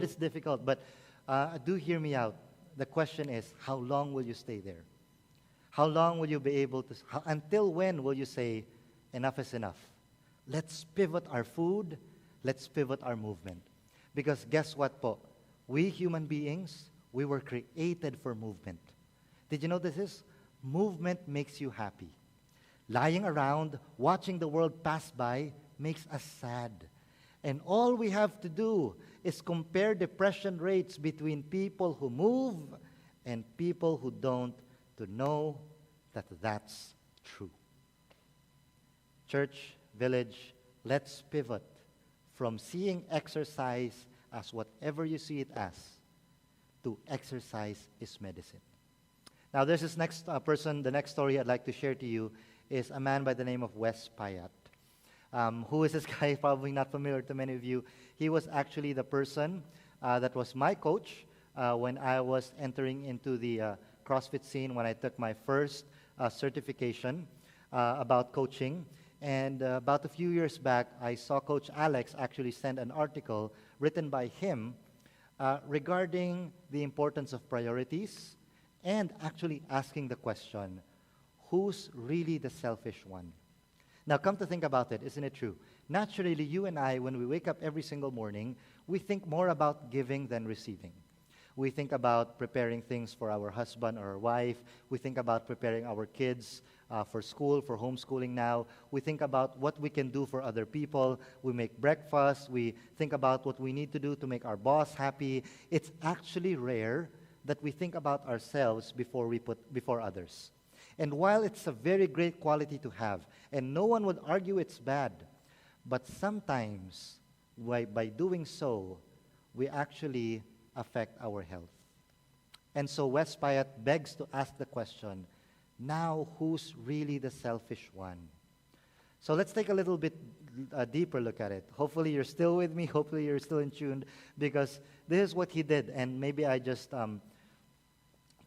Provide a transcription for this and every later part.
that it's difficult, but do hear me out. The question is, how long will you stay there? How long will you be able to, until when will you say, enough is enough? Let's pivot our food, let's pivot our movement. Because guess what po? We human beings, we were created for movement. Did you know this? Movement makes you happy. Lying around, watching the world pass by, makes us sad. And all we have to do is compare depression rates between people who move and people who don't to know that that's true. Church, village, let's pivot from seeing exercise as whatever you see it as to exercise is medicine. Now, there's this next person, the next story I'd like to share to you is a man by the name of Wes Pyatt. Who is this guy? Probably not familiar to many of you. He was actually the person that was my coach when I was entering into the CrossFit scene, when I took my first certification about coaching. And about a few years back, I saw Coach Alex actually send an article written by him regarding the importance of priorities and actually asking the question, who's really the selfish one? Now, come to think about it, isn't it true? Naturally, you and I, when we wake up every single morning, we think more about giving than receiving. We think about preparing things for our husband or our wife. We think about preparing our kids for school, for homeschooling now. We think about what we can do for other people. We make breakfast. We think about what we need to do to make our boss happy. It's actually rare that we think about ourselves before others. And while it's a very great quality to have, and no one would argue it's bad, but sometimes by doing so, we actually affect our health. And so Wes Pyatt begs to ask the question, now who's really the selfish one? So let's take a little bit deeper look at it. Hopefully you're still with me, hopefully you're still in tune, because this is what he did, and maybe I just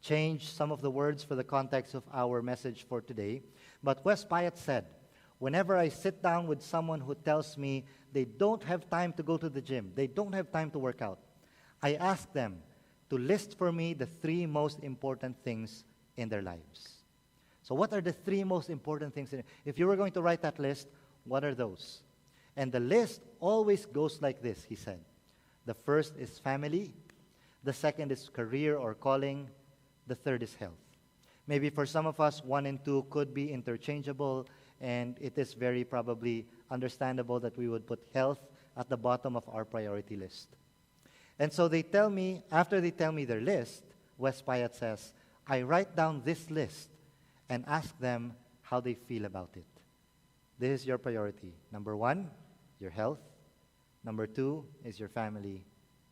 change some of the words for the context of our message for today. But Wes Pyatt said, whenever I sit down with someone who tells me they don't have time to go to the gym, they don't have time to work out, I ask them to list for me the 3 most important things in their lives. So what are the 3 most important things? If you were going to write that list, what are those? And the list always goes like this, he said. The first is family. The second is career or calling. The third is health. Maybe for some of us, 1 and 2 could be interchangeable, and it is very probably understandable that we would put health at the bottom of our priority list. And so they tell me, after they tell me their list, Wes Pyatt says, I write down this list and ask them how they feel about it. This is your priority. Number 1, your health. Number 2 is your family.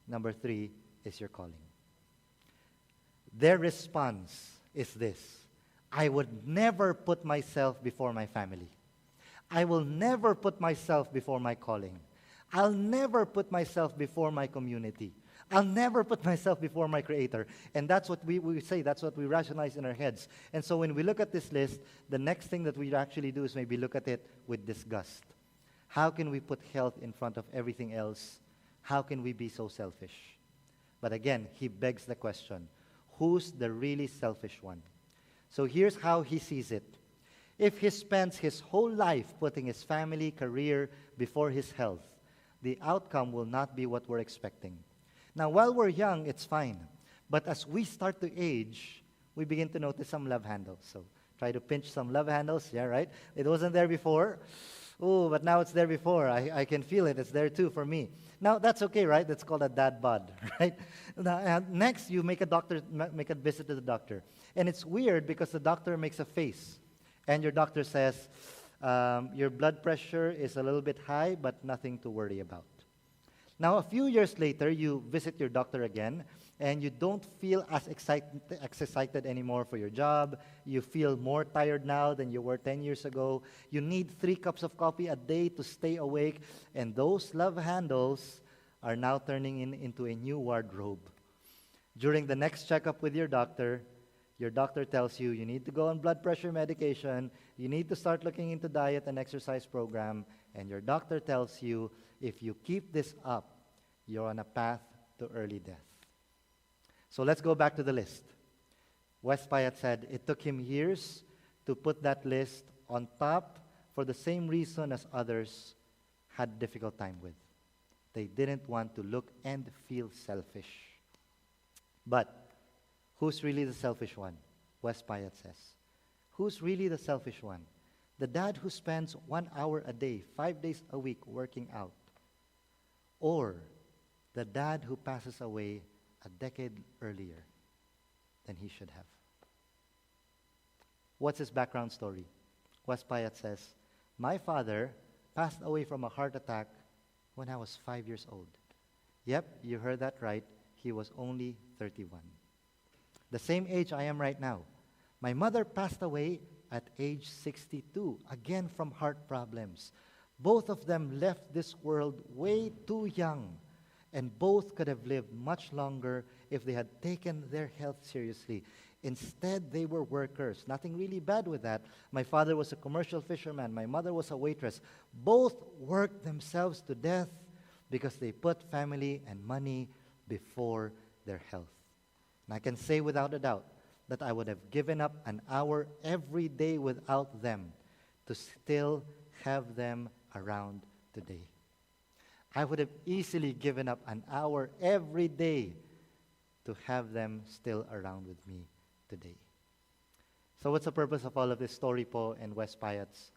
Number 3 is your calling. Their response is this: I would never put myself before my family. I will never put myself before my calling. I'll never put myself before my community. I'll never put myself before my Creator. And that's what we say, that's what we rationalize in our heads. And so when we look at this list, the next thing that we actually do is maybe look at it with disgust. How can we put health in front of everything else? How can we be so selfish? But again, he begs the question, who's the really selfish one? So here's how he sees it. If he spends his whole life putting his family, career before his health, the outcome will not be what we're expecting. Now, while we're young, it's fine. But as we start to age, we begin to notice some love handles. So try to pinch some love handles. Yeah, right? It wasn't there before. Oh, but now it's there before. I can feel it. It's there too for me. Now, that's okay, right? That's called a dad bod, right? Now, next, you make a visit to the doctor. And it's weird because the doctor makes a face. And your doctor says, your blood pressure is a little bit high, but nothing to worry about. Now, a few years later, you visit your doctor again, and you don't feel as excited anymore for your job. You feel more tired now than you were 10 years ago. You need 3 cups of coffee a day to stay awake, and those love handles are now turning into a new wardrobe. During the next checkup with your doctor tells you you need to go on blood pressure medication, you need to start looking into diet and exercise program, and your doctor tells you if you keep this up, you're on a path to early death. So let's go back to the list. Wes Pyatt said it took him years to put that list on top for the same reason as others had difficult time with. They didn't want to look and feel selfish. But who's really the selfish one? Wes Pyatt says. Who's really the selfish one? The dad who spends 1 hour a day, 5 days a week working out. Or the dad who passes away a decade earlier than he should have. What's his background story? Wes Pyatt says, my father passed away from a heart attack when I was 5 years old. Yep, you heard that right. He was only 31. The same age I am right now. My mother passed away at age 62, again from heart problems. Both of them left this world way too young, and both could have lived much longer if they had taken their health seriously. Instead, they were workers. Nothing really bad with that. My father was a commercial fisherman. My mother was a waitress. Both worked themselves to death because they put family and money before their health. And I can say without a doubt that I would have given up an hour every day without them to still have them around today. I would have easily given up an hour every day to have them still around with me today. So what's the purpose of all of this story po and Wes Pyatt's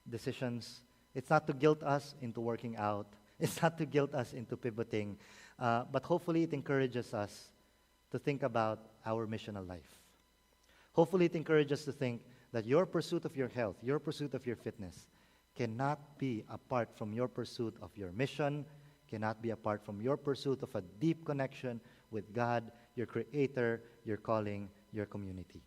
decisions? It's not to guilt us into working out. It's not to guilt us into pivoting. But hopefully it encourages us to think about our missional life. Hopefully it encourages us to think that your pursuit of your health, your pursuit of your fitness, cannot be apart from your pursuit of your mission, cannot be apart from your pursuit of a deep connection with God, your Creator, your calling, your community.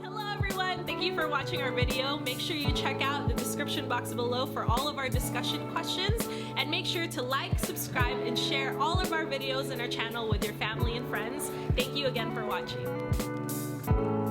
Hello everyone, thank you for watching our video. Make sure you check out the description box below for all of our discussion questions, and make sure to like, subscribe, and share all of our videos in our channel with your family and friends. Thank you again for watching.